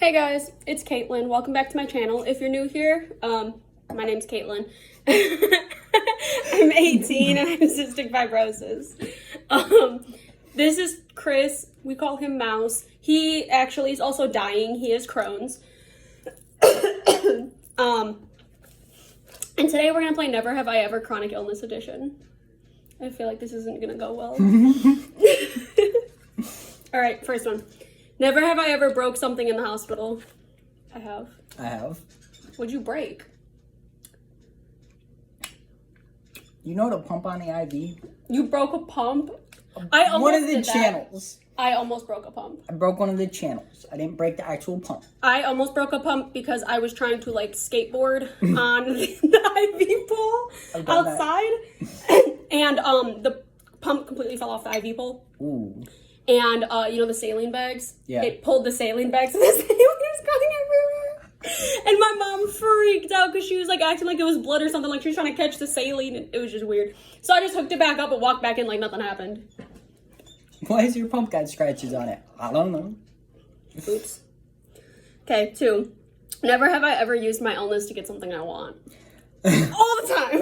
Hey guys, it's Caitlin. Welcome back to my channel. If you're new here, my name's Caitlin. I'm 18 and I have cystic fibrosis. This is Chris. We call him Mouse. He actually is also dying. He has Crohn's. And today we're gonna play Never Have I Ever Chronic Illness Edition. I feel like this isn't gonna go well. All right, first one. Never have I ever broke something in the hospital. I have. What'd you break? You know to pump on the IV? You broke a pump? I almost One of the did that. channels. I almost broke a pump. I broke one of the channels. I didn't break the actual pump. I almost broke a pump because I was trying to like skateboard on the IV pole outside. And the pump completely fell off the IV pole. Ooh. And you know the saline bags? Yeah. It pulled the saline bags and the saline was going everywhere. And my mom freaked out because she was like acting like it was blood or something, like she was trying to catch the saline, and it was just weird. So I just hooked it back up and walked back in like nothing happened. Why has your pump got scratches on it? I don't know. Oops. Okay, 2. Never have I ever used my illness to get something I want. All the time.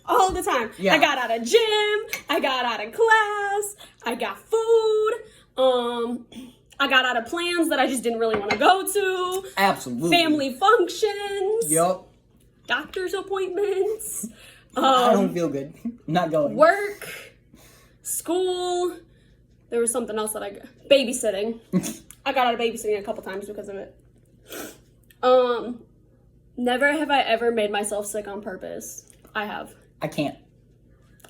All the time. Yeah. I got out of gym. I got out of class. I got food. I got out of plans that I just didn't really want to go to. Absolutely. Family functions. Yup. Doctor's appointments. I don't feel good. Not going. Work. School. There was something else that babysitting. I got out of babysitting a couple times because of it. Never have I ever made myself sick on purpose. I have. I can't.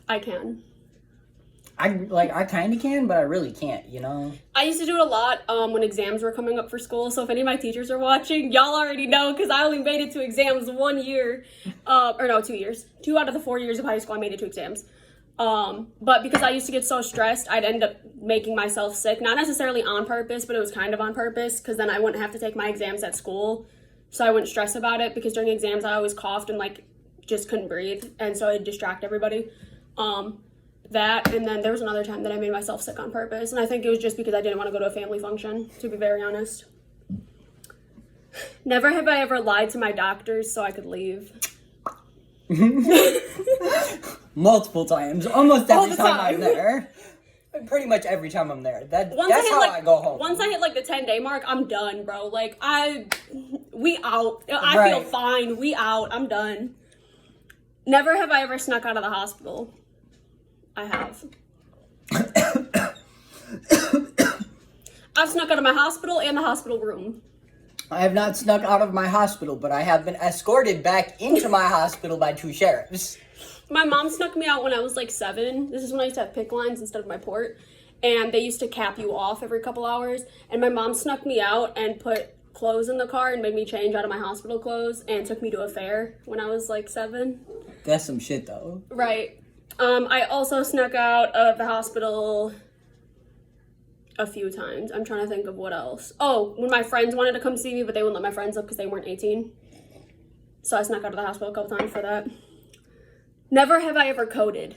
I can. I kind of can, but I really can't, you know? I used to do it a lot when exams were coming up for school. So if any of my teachers are watching, y'all already know because I only made it to exams 1 year. 2 years. 2 out of the 4 years of high school, I made it to exams. But because I used to get so stressed, I'd end up making myself sick. Not necessarily on purpose, but it was kind of on purpose because then I wouldn't have to take my exams at school. So I wouldn't stress about it because during exams, I always coughed and like just couldn't breathe. And so it'd distract everybody. That, and then there was another time that I made myself sick on purpose. And I think it was just because I didn't want to go to a family function, to be very honest. Never have I ever lied to my doctors so I could leave. Multiple times. Almost every the time time. I'm there. Pretty much every time I'm there. That's how I I go home. Once I hit like the 10-day mark, I'm done, bro. Like we out. I Right. feel fine. We out. I'm done. Never have I ever snuck out of the hospital. I have. I've snuck out of my hospital and the hospital room. I have not snuck out of my hospital, but I have been escorted back into my hospital by 2 sheriffs. My mom snuck me out when I was like 7. This is when I used to have PICC lines instead of my port. And they used to cap you off every couple hours. And my mom snuck me out and put clothes in the car and made me change out of my hospital clothes and took me to a fair when I was like 7. That's some shit, though. Right. I also snuck out of the hospital a few times. I'm trying to think of what else. Oh, when my friends wanted to come see me, but they wouldn't let my friends up because they weren't 18. So I snuck out of the hospital a couple times for that. Never have I ever coded.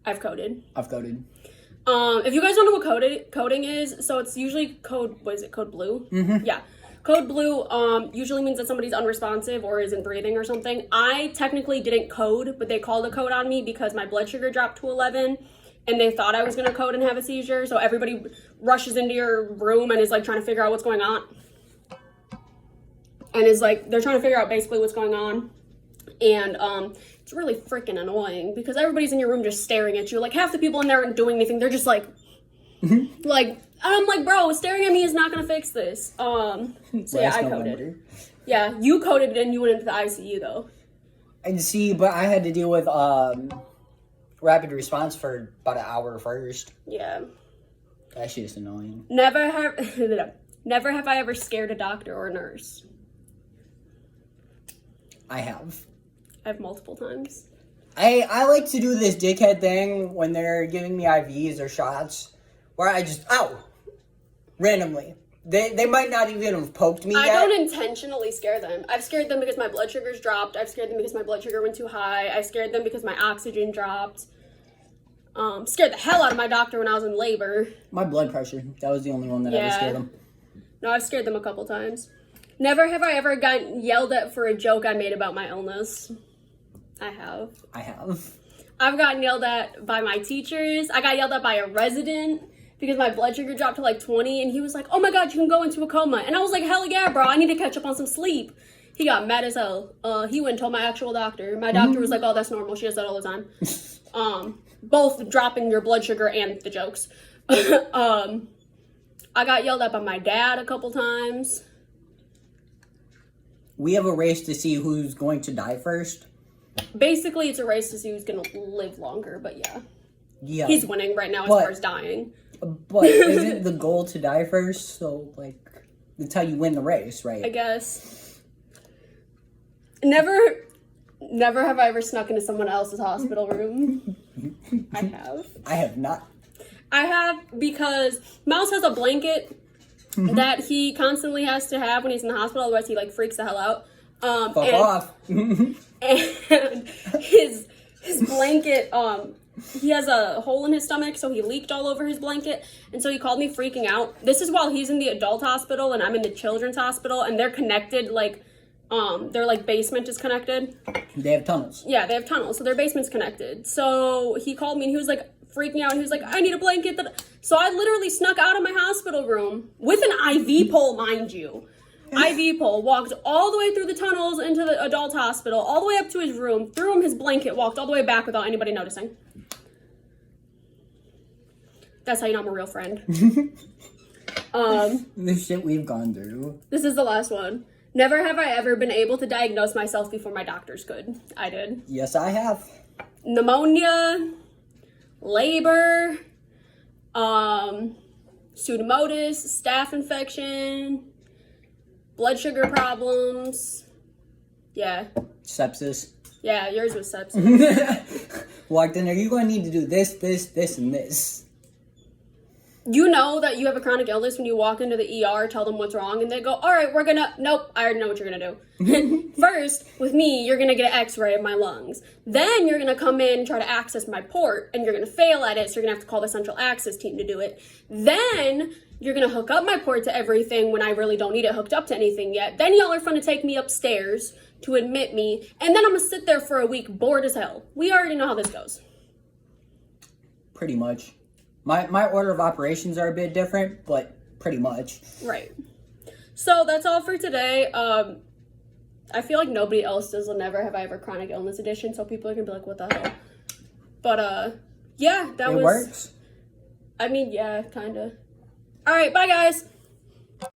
I've coded. If you guys don't know what coding is, so it's usually code blue? Mm-hmm. Yeah. Code blue usually means that somebody's unresponsive or isn't breathing or something. I technically didn't code, but they called a code on me because my blood sugar dropped to 11 and they thought I was going to code and have a seizure. So everybody rushes into your room and is like trying to figure out what's going on. And is like, they're trying to figure out basically what's going on. And it's really freaking annoying because everybody's in your room just staring at you. Like half the people in there aren't doing anything. They're just like, I'm like, bro, staring at me is not going to fix this. So yeah, I coded. Yeah, you coded and you went into the ICU though. I see, but I had to deal with rapid response for about an hour first. Yeah. That shit is annoying. Never have I ever scared a doctor or a nurse. I have. I have multiple times. I like to do this dickhead thing when they're giving me IVs or shots where I just, randomly. They might not even have poked me yet. I don't intentionally scare them. I've scared them because my blood sugar's dropped. I've scared them because my blood sugar went too high. I scared them because my oxygen dropped. Scared the hell out of my doctor when I was in labor. My blood pressure. That was the only one that ever scared them. No, I've scared them a couple times. Never have I ever gotten yelled at for a joke I made about my illness. I have. I've gotten yelled at by my teachers. I got yelled at by a resident because my blood sugar dropped to like 20, and he was like, oh my God, you can go into a coma. And I was like, hell yeah, bro, I need to catch up on some sleep. He got mad as hell. He went and told my actual doctor. My doctor was like, oh, that's normal. She does that all the time. Both dropping your blood sugar and the jokes. I got yelled at by my dad a couple times. We have a race to see who's going to die first. Basically, it's a race to see who's going to live longer, but yeah. Yeah. He's winning right now as far as dying. But isn't the goal to die first? So, like, that's how you win the race, right? I guess. Never have I ever snuck into someone else's hospital room. I have. I have not. I have because Mouse has a blanket that he constantly has to have when he's in the hospital, otherwise he like freaks the hell out. Fuck off. And his blanket, he has a hole in his stomach, so he leaked all over his blanket, and so he called me freaking out. This is while he's in the adult hospital and I'm in the children's hospital, and they're connected, like, their, like, basement is connected. They have tunnels. Yeah, they have tunnels, so their basement's connected. So he called me, and he was, like, freaking out, and he was like, I need a blanket. So I literally snuck out of my hospital room with an IV pole, mind you. IV pole, walked all the way through the tunnels into the adult hospital, all the way up to his room, threw him his blanket, walked all the way back without anybody noticing. That's how you know I'm a real friend. The shit we've gone through. This is the last one. Never have I ever been able to diagnose myself before my doctors could. I did. Yes, I have. Pneumonia, labor, pseudomonas, staph infection, blood sugar problems. Yeah. Sepsis. Yeah, yours was sepsis. Walked in there, you're going to need to do this, and this. You know that you have a chronic illness when you walk into the ER, tell them what's wrong, and they go, all right, nope, I already know what you're going to do. First, with me, you're going to get an x-ray of my lungs. Then you're going to come in and try to access my port, and you're going to fail at it, so you're going to have to call the central access team to do it. Then you're going to hook up my port to everything when I really don't need it hooked up to anything yet. Then y'all are going to take me upstairs to admit me, and then I'm going to sit there for a week bored as hell. We already know how this goes. Pretty much. My order of operations are a bit different, but pretty much. Right. So that's all for today. I feel like nobody else does a Never Have I Ever Chronic Illness edition, so people are gonna be like, what the hell? But yeah, it works. I mean, yeah, kinda. Alright, bye guys!